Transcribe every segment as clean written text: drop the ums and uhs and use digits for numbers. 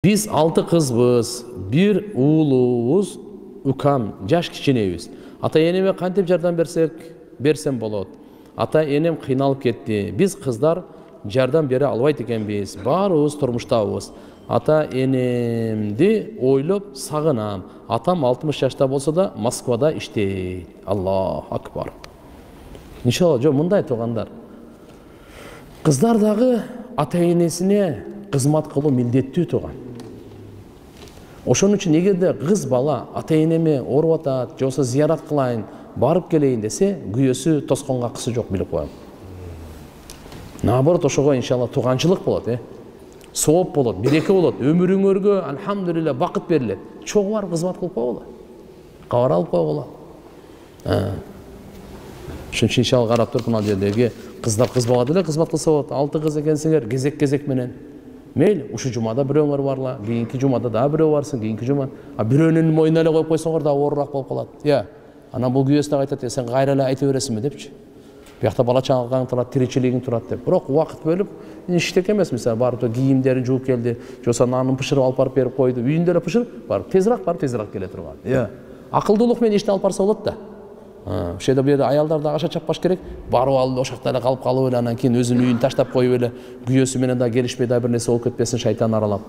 Biz 6 kızбыз, bir уулубуз, укам, жаш кичинебиз. Ата энеме кантип жардам берсем болот. Ата энем кыйналып кетти. Биз кыздар жардам бере албайт экенбиз. Баарыбыз турмуштабыз. Ата энемди ойлоп сагынам. Атам 60 жашта болсо да Москвада иштейт. Аллаху акбар. Иншалла, жок мындай туугандар. Кыздар дагы ата энесине кызмат кылуу милдеттүү тууган. Ошон үчүн эгерде кыз бала ата энеме ооруп атат, же болбосо зыярат кылайын, барып келейин десе, күйөөсү тосконго акысы жок, билип коем. Наоборот, ошого иншалла тууганчылык болот, сооп болот, береке болот, өмүрүңөргө алхамдулилля бакыт берилет. Чогуу барып кызмат кылып койгула. Кабар алып койгула. Ошон үчүн иншалла карап туруп мына жердеги кыздар кыз бала деле кызмат кылса болот. 6 кыз экенсиңер, кезек менен. Мейлі, ушу жумада бирөөңөр барла, кийинки жумада да бирөө барсын, кийинки жума. Бирөөнүн мойнуна эле коюп койсоңор да оорураак болуп калат. Анан бул күйөөсү дагы айтат, сен кайра эле айта бересиңби депчи. Биякта бала чагың турат, тиричилигиң турат деп. Бирок убакыт бөлүп, иштек эмес, мисалы, барып кийимдерин жууп келди, же болбосо нанын пышырып алып барып берип койду, үйүндө эле пышырып, барып тезирээк келе турган. Акылдуулук менен ишти алып барса болот да. Ошол жерде бул жерде аялдар да аша чаппаш керек. Барып алып ошакта эле калып эле, анан кийин өзүнүн үйүн таштап коюп эле, күйөөсү менен да келишпей да бир нерсе болуп кетпесин, шайтан аралап.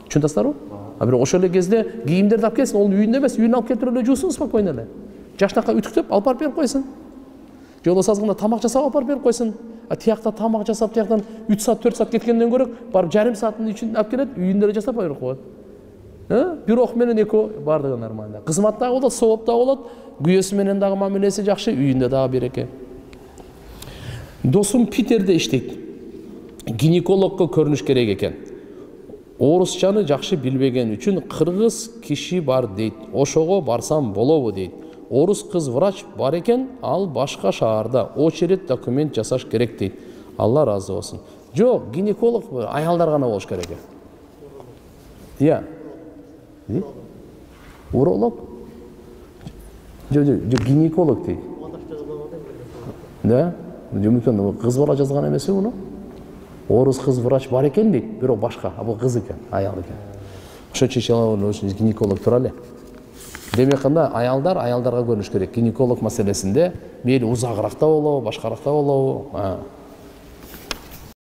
Түшүнөсүңөрбү? Бирок ошол эле кезде кийимдерди алып келсин, ол үйүндө эмес, үйүнө алып келтирип эле жуусун спокойно эле. Жашнакка үтүктөп алып барып берип койсун. Же болбосо азгында тамак жасап алып барып берип койсун. Тиякта тамак жасап, тияктан 3 саат 4 саат кеткенден көрө, барып жарым сааттын ичинде алып келет, үйүндө эле жасап берип коет. Бир ок менен эки бардыгы нормально. Кызмат дагы болот, сооп дагы болот, күйөөсү менен дагы мамилеси жакшы, үйүндө дагы береке. Досум Питерде иштейт. Гинекологко көрүнүш керек экен. Орусчаны жакшы билбеген үчүн кыргыз киши бар дейт. Ошого барсам болобу дейт. Орус кыз врач бар экен, ал башка шаарда. Очередь документ жасаш керек дейт. Алла разы болсун. Жок, гинеколог аялдар гана болуш керек. Уролог? Жок, гинеколог дейт. Да? Мүмкүн кыз бала жазган эмеси муну? Орус кыз врач бар экен дейт, бирок башка, бул кыз экен, аял экен. Ошон үчүн гинеколог тура эле. Демек кандай аялдарга көрүнүш керек. Гинеколог маселесинде мейли узагыракта болобу, башкаракта болобу?